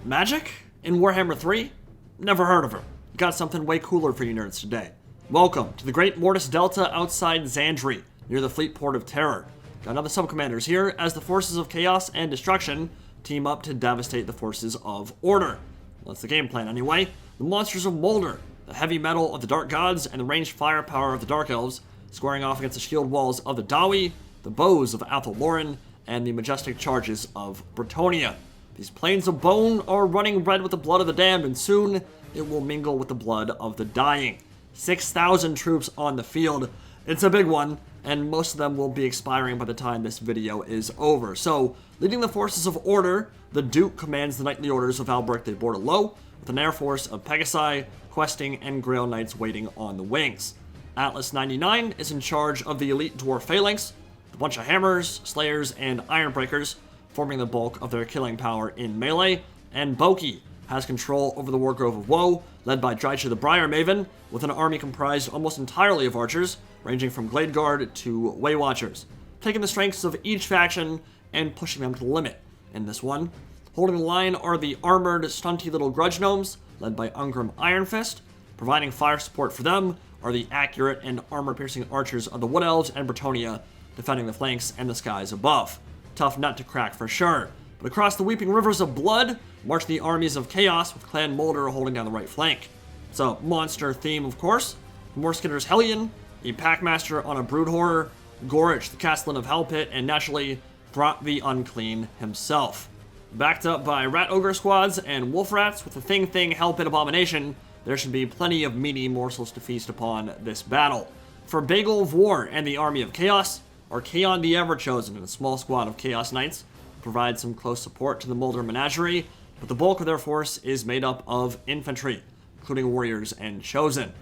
Magic? In Warhammer 3? Never heard of her. Got something way cooler for you nerds today. Welcome to the Great Mortis Delta outside Xandri, near the Fleet Port of Terror. Got another Subcommanders here as the forces of chaos and destruction team up to devastate the forces of order. Well, that's the game plan anyway. The monsters of Moulder, the heavy metal of the Dark Gods, and the ranged firepower of the Dark Elves, squaring off against the shield walls of the Dawi, the bows of Athel Loren, and the majestic charges of Bretonnia. These plains of bone are running red with the blood of the damned, and soon it will mingle with the blood of the dying. 6,000 troops on the field. It's a big one, and most of them will be expiring by the time this video is over. So, leading the forces of order, the Duke commands the knightly orders of Albrecht de Bordelot, with an air force of Pegasi, questing, and Grail Knights waiting on the wings. Atlas 99 is in charge of the elite dwarf phalanx, a bunch of hammers, slayers, and ironbreakers, forming the bulk of their killing power in melee, and Boki has control over the Wargrove of Woe, led by Drycha the Briar Maven, with an army comprised almost entirely of archers, ranging from Glade Guard to Way Watchers, taking the strengths of each faction and pushing them to the limit. In this one, holding the line are the armored, stunty little Grudge Gnomes, led by Ungrim Ironfist. Providing fire support for them are the accurate and armor-piercing archers of the Wood Elves and Bretonnia, defending the flanks and the skies above. Tough nut to crack for sure. But across the weeping rivers of blood march the armies of chaos, with Clan Moulder holding down the right flank. So, monster theme, of course. Morskitter's Hellion, a Packmaster on a Brood Horror, Gorich, the Castellan of Hellpit, and naturally, Brought the Unclean himself. Backed up by Rat Ogre squads and Wolf Rats with the Thing Hellpit Abomination, there should be plenty of meaty morsels to feast upon this battle. For Bagel of War and the Army of Chaos, Archaon the Everchosen and a small squad of Chaos Knights provide some close support to the Moulder Menagerie, but the bulk of their force is made up of infantry, including warriors and chosen.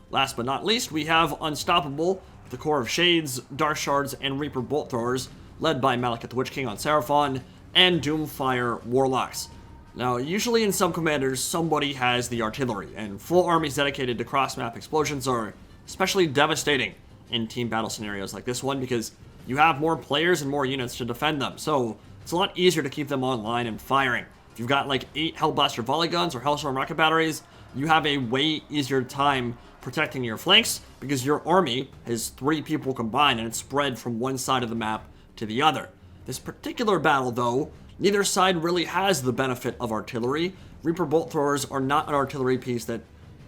Last but not least, we have Unstoppable, with the core of Shades, Dark Shards, and Reaper Bolt Throwers, led by Malekith the Witch King on Seraphon, and Doomfire Warlocks. Now, usually in Subcommanders, somebody has the artillery, and full armies dedicated to cross-map explosions are especially devastating in team battle scenarios like this one, because you have more players and more units to defend them, so it's a lot easier to keep them online and firing. If you've got like 8 Hellblaster volley guns or Hellstorm rocket batteries, you have a way easier time protecting your flanks because your army has 3 people combined and it's spread from one side of the map to the other. This particular battle, though, neither side really has the benefit of artillery. Reaper Bolt Throwers are not an artillery piece that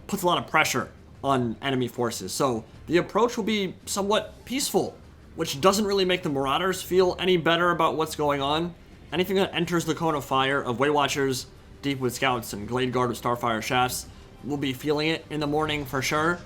puts a lot of pressure on enemy forces, so the approach will be somewhat peaceful, which doesn't really make the Marauders feel any better about what's going on. Anything that enters the cone of fire of Way Watchers, Deepwood Scouts, and Glade Guard with Starfire Shafts will be feeling it in the morning for sure,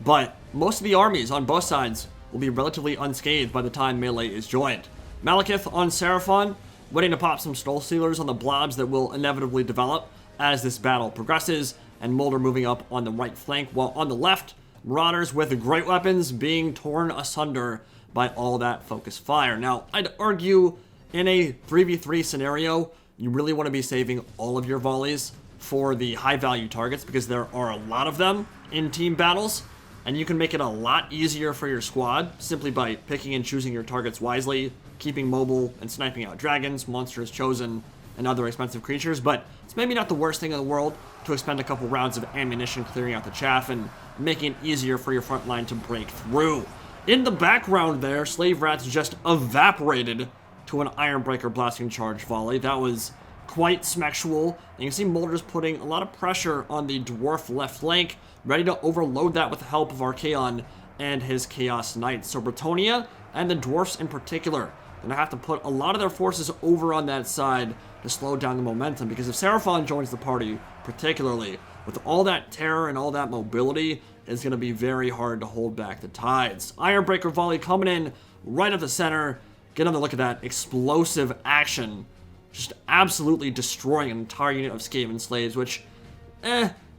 but most of the armies on both sides will be relatively unscathed by the time melee is joined. Malekith on Seraphon, waiting to pop some Soul Stealers on the blobs that will inevitably develop as this battle progresses, and Moulder moving up on the right flank, while on the left, Marauders with great weapons being torn asunder by all that focus fire. Now, I'd argue in a 3v3 scenario, you really want to be saving all of your volleys for the high value targets because there are a lot of them in team battles, and you can make it a lot easier for your squad simply by picking and choosing your targets wisely, keeping mobile and sniping out dragons, monsters, chosen, and other expensive creatures. But it's maybe not the worst thing in the world to expend a couple rounds of ammunition clearing out the chaff and making it easier for your front line to break through. In the background there, Slave Rats just evaporated to an Ironbreaker blasting charge volley. That was quite smexual. And you can see Moulder's putting a lot of pressure on the dwarf left flank, ready to overload that with the help of Archaon and his Chaos Knights. So Bretonnia and the dwarfs in particular gonna have to put a lot of their forces over on that side to slow down the momentum, because if Seraphon joins the party, particularly with all that terror and all that mobility, it's gonna be very hard to hold back the tides. Ironbreaker volley coming in right up the center. Get another look at that explosive action, just absolutely destroying an entire unit of Skaven slaves, which,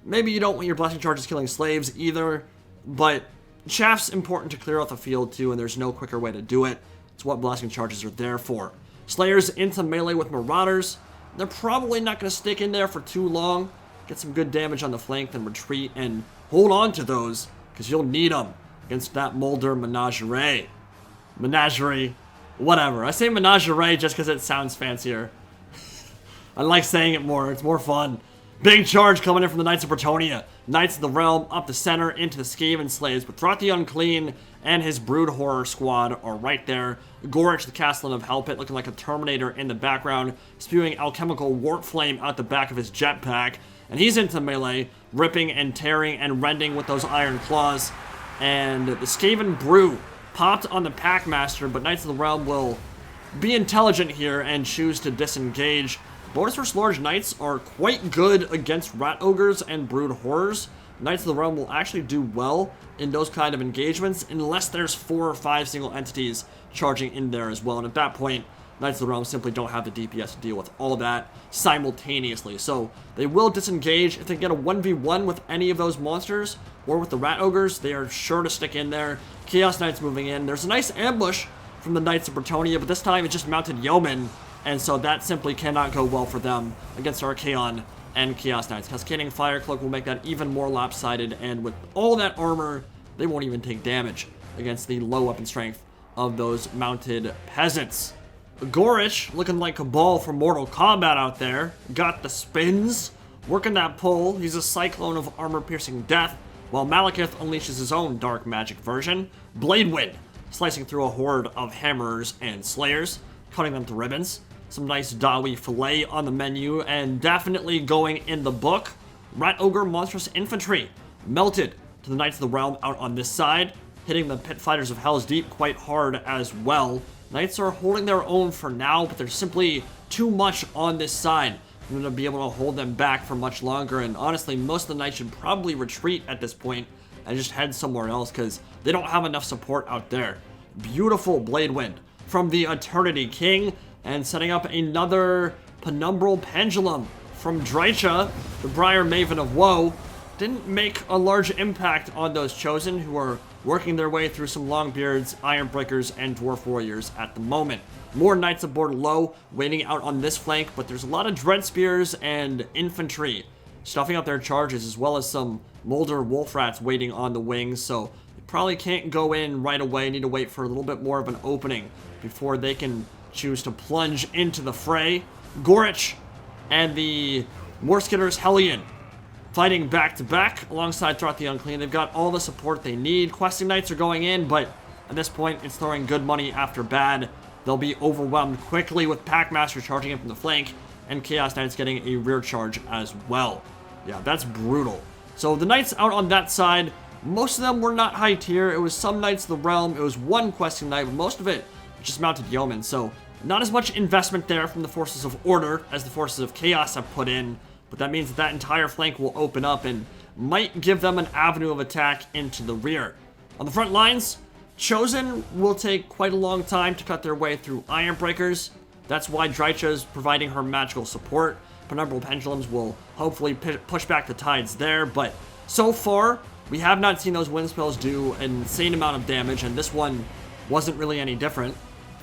maybe you don't want your blessing charges killing slaves either, but chaff's important to clear out the field too, and there's no quicker way to do it. It's what blessing charges are there for. Slayers into melee with Marauders. They're probably not going to stick in there for too long. Get some good damage on the flank, then retreat and hold on to those, because you'll need them against that Moulder Menagerie. Menagerie. Whatever. I say Menagerie just because it sounds fancier. I like saying it more. It's more fun. Big charge coming in from the Knights of Bretonnia. Knights of the Realm up the center into the Skaven slaves, but throughout the Unclean and his Brood Horror squad are right there. Gorich, the Castellan of Hellpit, looking like a Terminator in the background, spewing alchemical warp flame out the back of his jetpack. And he's into melee, ripping and tearing and rending with those iron claws. And the Skaven Brew popped on the Packmaster, but Knights of the Realm will be intelligent here and choose to disengage. Bonus vs. Large Knights are quite good against Rat Ogres and Brood Horrors. Knights of the Realm will actually do well in those kind of engagements unless there's 4 or 5 single entities charging in there as well. And at that point, Knights of the Realm simply don't have the DPS to deal with all that simultaneously. So they will disengage. If they get a 1v1 with any of those monsters or with the Rat Ogres, they are sure to stick in there. Chaos Knights moving in. There's a nice ambush from the Knights of Bretonnia, but this time it's just mounted yeomen. And so that simply cannot go well for them against Archaon and Chaos Knights. Cascading Fire Cloak will make that even more lopsided, and with all that armor, they won't even take damage against the low weapon strength of those mounted peasants. Gorich, looking like a ball from Mortal Kombat out there, got the spins, working that pull. He's a cyclone of armor-piercing death, while Malekith unleashes his own dark magic version, Blade Wind, slicing through a horde of hammerers and slayers, cutting them to ribbons. Some nice Dawi filet on the menu, and definitely going in the book. Rat Ogre Monstrous Infantry melted to the Knights of the Realm out on this side, hitting the Pit Fighters of Hell's Deep quite hard as well. Knights are holding their own for now, but there's simply too much on this side. I'm going to be able to hold them back for much longer, and honestly, most of the Knights should probably retreat at this point and just head somewhere else because they don't have enough support out there. Beautiful Blade Wind from the Eternity King, and setting up another Penumbral Pendulum from Drycha, the Briar Maven of Woe. Didn't make a large impact on those Chosen, who are working their way through some Longbeards, Ironbreakers, and Dwarf Warriors at the moment. More Knights aboard low, waiting out on this flank, but there's a lot of Dread Spears and Infantry stuffing out their charges, as well as some Moulder Wolf Rats waiting on the wings, so they probably can't go in right away. Need to wait for a little bit more of an opening before they can choose to plunge into the fray. Gorich and the Morskitters Hellion fighting back-to-back alongside throughout the Unclean. They've got all the support they need. Questing Knights are going in, but at this point, it's throwing good money after bad. They'll be overwhelmed quickly with Packmaster charging in from the flank, and Chaos Knights getting a rear charge as well. Yeah, that's brutal. So the Knights out on that side, most of them were not high tier. It was some Knights of the Realm. It was one Questing Knight, but most of it just mounted yeomen. So not as much investment there from the Forces of Order as the Forces of Chaos have put in, but that means that that entire flank will open up and might give them an avenue of attack into the rear. On the front lines, Chosen will take quite a long time to cut their way through Ironbreakers. That's why Drycha is providing her magical support. Penumbral Pendulums will hopefully push back the tides there, but so far, we have not seen those wind spells do an insane amount of damage, and this one wasn't really any different.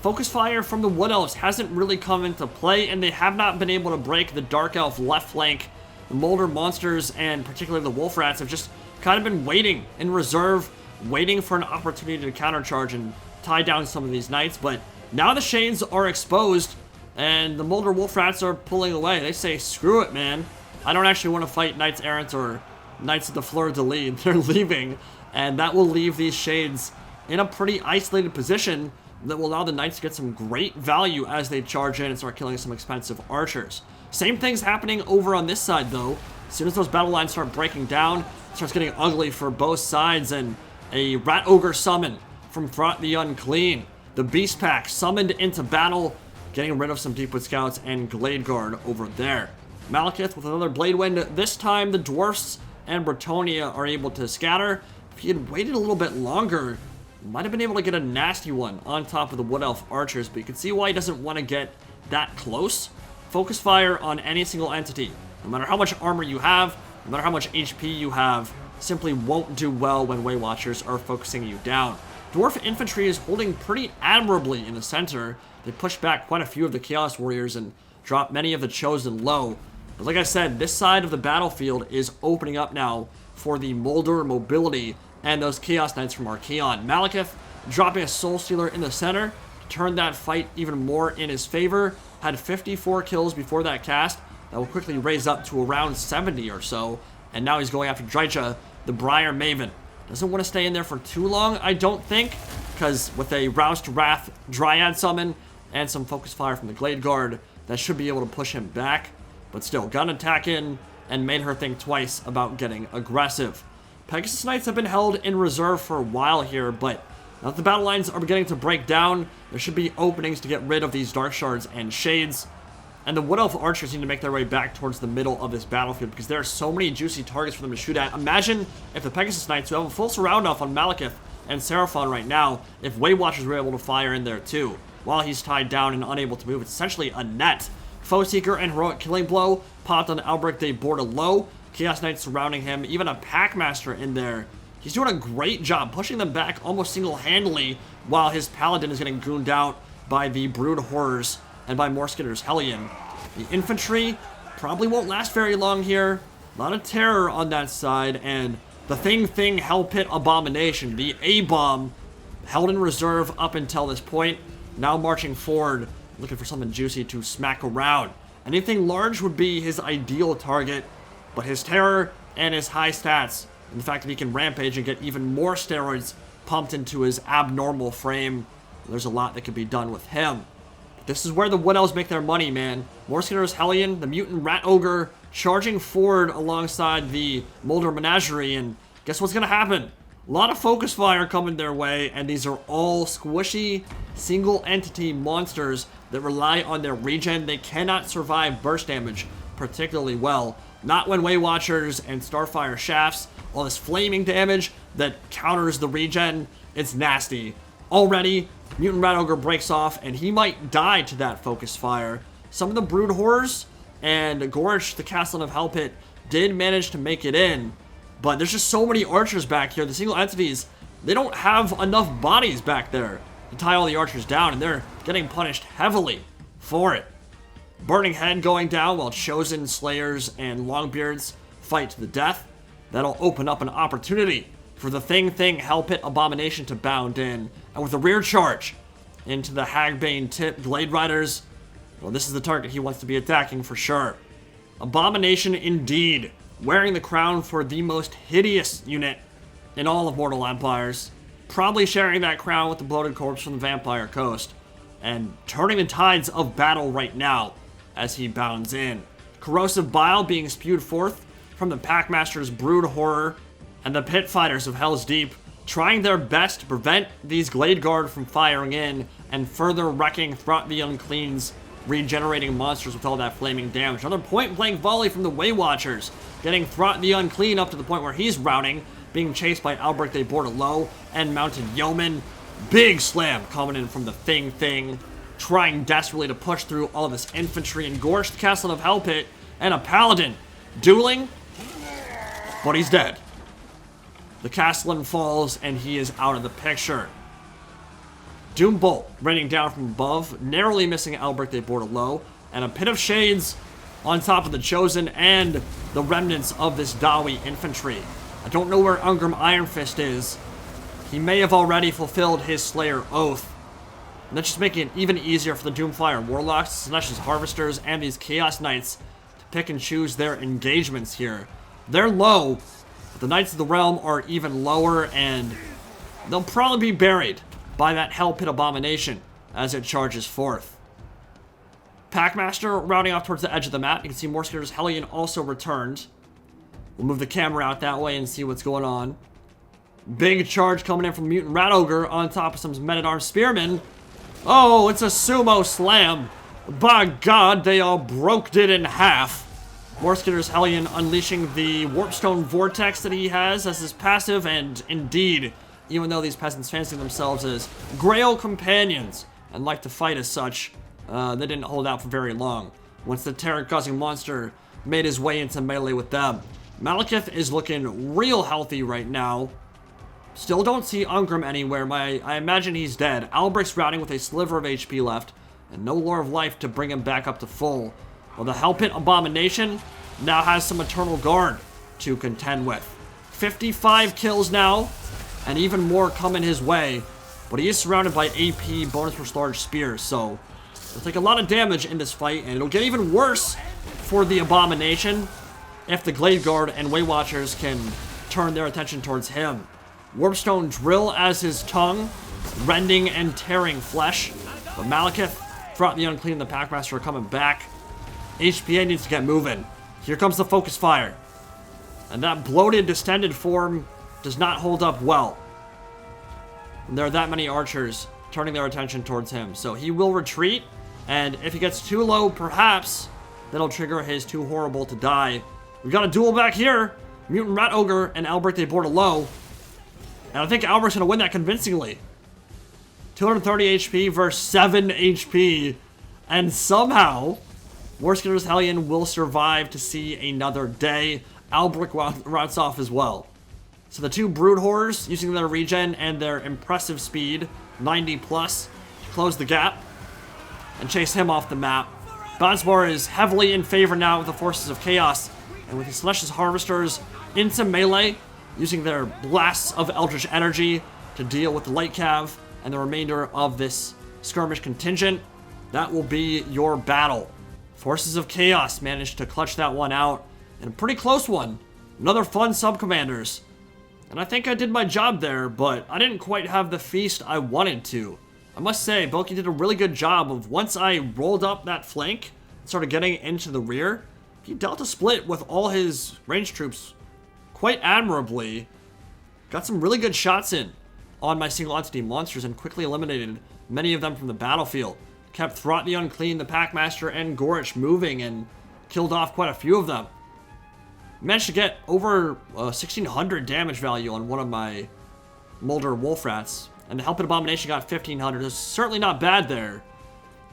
Focus Fire from the Wood Elves hasn't really come into play, and they have not been able to break the Dark Elf left flank. The Moulder monsters, and particularly the Wolf Rats, have just kind of been waiting in reserve, waiting for an opportunity to countercharge and tie down some of these Knights, but now the Shades are exposed, and the Moulder Wolf Rats are pulling away. They say, screw it, man. I don't actually want to fight Knights Errant or Knights of the Fleur-de-Lis. They're leaving, and that will leave these Shades in a pretty isolated position that will allow the Knights to get some great value as they charge in and start killing some expensive archers. Same thing's happening over on this side, though. As soon as those battle lines start breaking down, it starts getting ugly for both sides, and a Rat Ogre summon from Throughout the Unclean. The Beast Pack summoned into battle, getting rid of some Deepwood Scouts and Glade Guard over there. Malekith with another Blade Wind. This time, the Dwarfs and Bretonnia are able to scatter. If he had waited a little bit longer, might have been able to get a nasty one on top of the Wood Elf archers, but you can see why he doesn't want to get that close. Focus Fire on any single entity. No matter how much armor you have, no matter how much HP you have, simply won't do well when Way Watchers are focusing you down. Dwarf Infantry is holding pretty admirably in the center. They push back quite a few of the Chaos Warriors and drop many of the Chosen low. But like I said, this side of the battlefield is opening up now for the Moulder mobility and those Chaos Knights from Archaon. Malekith dropping a Soul Stealer in the center to turned that fight even more in his favor. Had 54 kills before that cast. That will quickly raise up to around 70 or so. And now he's going after Drycha, the Briar Maven. Doesn't want to stay in there for too long, I don't think, because with a Rouse to Wrath Dryad summon and some Focus Fire from the Glade Guard, that should be able to push him back. But still, got an attack in and made her think twice about getting aggressive. Pegasus Knights have been held in reserve for a while here, but now that the battle lines are beginning to break down, there should be openings to get rid of these Dark Shards and Shades. And the Wood Elf archers need to make their way back towards the middle of this battlefield because there are so many juicy targets for them to shoot at. Imagine if the Pegasus Knights, who have a full surround off on Malekith and Seraphon right now, if Way Watchers were able to fire in there too. While he's tied down and unable to move, it's essentially a net. Foe Seeker and Heroic Killing Blow popped on Albrecht de Bordelot. Chaos Knights surrounding him, even a Packmaster in there. He's doing a great job pushing them back almost single-handedly while his Paladin is getting gooned out by the Brood Horrors and by Morskitter's Hellion. The infantry probably won't last very long here. A lot of terror on that side, and the Thing Hell Pit Abomination, the A-Bomb, held in reserve up until this point, now marching forward, looking for something juicy to smack around. Anything large would be his ideal target, but his terror and his high stats, and the fact that he can rampage and get even more steroids pumped into his abnormal frame, there's a lot that could be done with him. This is where the Wood Elves make their money, man. Morskitter's Hellion, the Mutant Rat Ogre, charging forward alongside the Moulder Menagerie, and guess what's gonna happen? A lot of Focus Fire coming their way, and these are all squishy, single-entity monsters that rely on their regen. They cannot survive burst damage particularly well. Not when Way Watchers and Starfire Shafts, all this flaming damage that counters the regen. It's nasty. Already, Mutant Rat Ogre breaks off, and he might die to that Focus Fire. Some of the Brood Horrors and Gorsh, the Castellan of Hellpit, did manage to make it in, but there's just so many archers back here. The single entities, they don't have enough bodies back there to tie all the archers down, and they're getting punished heavily for it. Burning Head going down while Chosen, Slayers, and Longbeards fight to the death. That'll open up an opportunity for the Thing Hellpit Abomination to bound in. And with a rear charge into the Hagbane Tip Glade Riders, well, this is the target he wants to be attacking for sure. Abomination indeed, wearing the crown for the most hideous unit in all of Mortal Empires. Probably sharing that crown with the Bloated Corpse from the Vampire Coast. And turning the tides of battle right now as he bounds in. Corrosive Bile being spewed forth from the Packmaster's Brood Horror and the Pit Fighters of Hell's Deep, trying their best to prevent these Glade Guard from firing in and further wrecking Throt the Unclean's regenerating monsters with all that flaming damage. Another point-blank volley from the Way Watchers, getting Throt the Unclean up to the point where he's routing, being chased by Albrecht de Bordelot and Mounted Yeoman. Big slam coming in from the Thing, trying desperately to push through all of this infantry, and Gorsh, the Castellan of Hellpit, and a Paladin dueling, but he's dead. The Castellan falls, and he is out of the picture. Doombolt raining down from above, narrowly missing Albrecht de Bordelot, and a Pit of Shades on top of the Chosen and the remnants of this Dawi infantry. I don't know where Ungrim Ironfist is. He may have already fulfilled his Slayer Oath. And that's just making it even easier for the Doomfire Warlocks, Slaash Harvesters, and these Chaos Knights to pick and choose their engagements here. They're low, but the Knights of the Realm are even lower, and they'll probably be buried by that Hell Pit Abomination as it charges forth. Packmaster routing off towards the edge of the map. You can see Morskitter's Hellion also returned. We'll move the camera out that way and see what's going on. Big charge coming in from Mutant Rat Ogre on top of some Men-at-Arms Spearmen. Oh, it's a sumo slam. By God, they all broke it in half. Morskitter's Hellion unleashing the Warpstone Vortex that he has as his passive, and indeed, even though these peasants fancy themselves as Grail companions and like to fight as such, they didn't hold out for very long once the terror-causing monster made his way into melee with them. Malekith is looking real healthy right now. Still don't see Ungrim anywhere. I imagine he's dead. Albrecht's routing with a sliver of HP left and no Lore of Life to bring him back up to full. Well, the Hellpit Abomination now has some Eternal Guard to contend with. 55 kills now, and even more coming his way. but he is surrounded by AP bonus restored spears, so it'll take a lot of damage in this fight, and it'll get even worse for the Abomination if the Glade Guard and Way Watchers can turn their attention towards him. Warpstone Drill as his tongue, rending and tearing flesh, but Malekith, Fraught the Unclean, and the Packmaster are coming back. HPA needs to get moving. Here comes the Focus Fire, and that bloated, distended form does not hold up well. And there are that many archers turning their attention towards him, so he will retreat, and if he gets too low, perhaps that'll trigger his too horrible to die. We got a duel back here. Mutant Rat Ogre and Albrecht, they board a low, and I think Albrecht's gonna win that convincingly. 230 HP versus 7 HP, and somehow Warskitter's Hellion will survive to see another day. Albrecht rots off as well. So the two Brood Horrors, using their regen and their impressive speed, 90 plus, to close the gap and chase him off the map. Banspar is heavily in favor now with the Forces of Chaos, and with his Celestial Harvesters into melee, using their blasts of Eldritch Energy to deal with the Light Cav and the remainder of this skirmish contingent. That will be your battle. Forces of Chaos managed to clutch that one out, and a pretty close one. Another fun Subcommanders. And I think I did my job there, but I didn't quite have the feast I wanted to. I must say, Boki did a really good job of, once I rolled up that flank and started getting into the rear, he dealt a split with all his ranged troops quite admirably. Got some really good shots in on my single entity monsters and quickly eliminated many of them from the battlefield. Kept Throt the Unclean, the Packmaster, and Gorich moving and killed off quite a few of them. Managed to get over 1,600 damage value on one of my Moulder Wolf Rats, and the Helped Abomination got 1,500. It's certainly not bad there,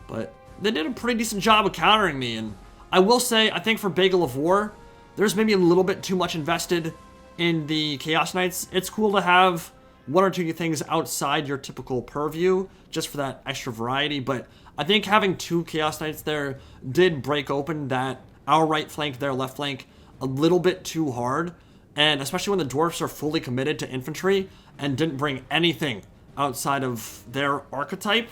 but they did a pretty decent job of countering me. And I will say, I think for Bagel of War, there's maybe a little bit too much invested in the Chaos Knights. It's cool to have one or two things outside your typical purview, just for that extra variety, but I think having two Chaos Knights there did break open that our right flank, their left flank, a little bit too hard, and especially when the Dwarfs are fully committed to infantry and didn't bring anything outside of their archetype,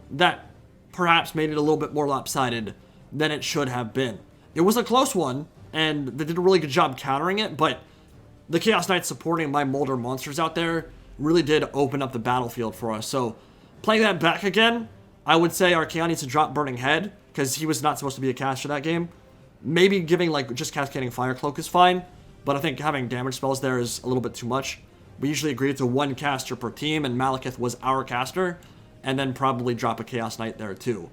that perhaps made it a little bit more lopsided than it should have been. It was a close one, and they did a really good job countering it, but the Chaos Knights supporting my Moulder monsters out there really did open up the battlefield for us. So playing that back again, I would say Archaon needs to drop Burning Head, because he was not supposed to be a caster that game. Maybe giving, like, just cascading Fire Cloak is fine, but I think having damage spells there is a little bit too much. We usually agree to one caster per team, and Malekith was our caster, and then probably drop a Chaos Knight there too.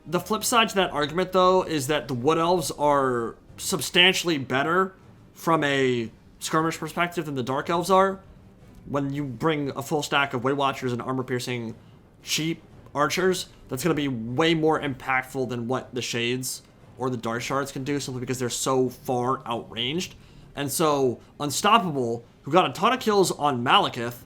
The flip side to that argument, though, is that the Wood Elves are substantially better from a skirmish perspective than the Dark Elves are. When you bring a full stack of Way Watchers and armor-piercing cheap archers, that's going to be way more impactful than what the Shades or the Dark Shards can do, simply because they're so far outranged. And so Unstoppable, who got a ton of kills on Malekith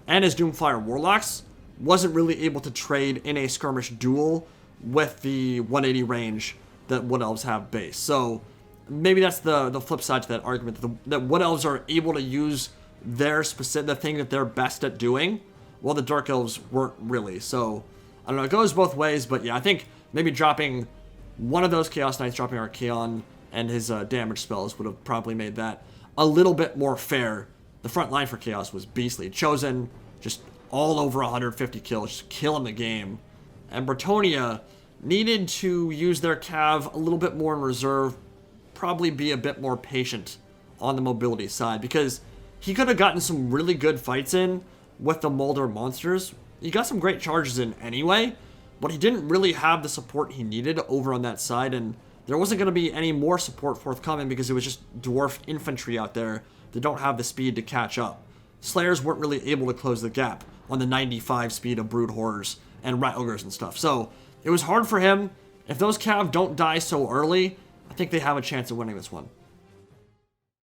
and his Doomfire Warlocks, wasn't really able to trade in a skirmish duel with the 180 range that Wood Elves have base. So maybe that's the flip side to that argument, that Wood Elves are able to use their the thing that they're best at doing, while the Dark Elves weren't really. So I don't know, it goes both ways, but yeah, I think maybe dropping one of those Chaos Knights, dropping Archaon and his damage spells, would have probably made that a little bit more fair. The front line for Chaos was beastly. Chosen, just all over 150 kills, just killing the game. And Bretonnia needed to use their Cav a little bit more in reserve, probably be a bit more patient on the mobility side, because he could have gotten some really good fights in with the Moulder monsters. He got some great charges in anyway, but he didn't really have the support he needed over on that side, and there wasn't going to be any more support forthcoming because it was just dwarf infantry out there that don't have the speed to catch up. Slayers weren't really able to close the gap on the 95 speed of Brood Horrors and Rat Ogres and stuff, so it was hard for him. If those Cav don't die so early, I think they have a chance of winning this one.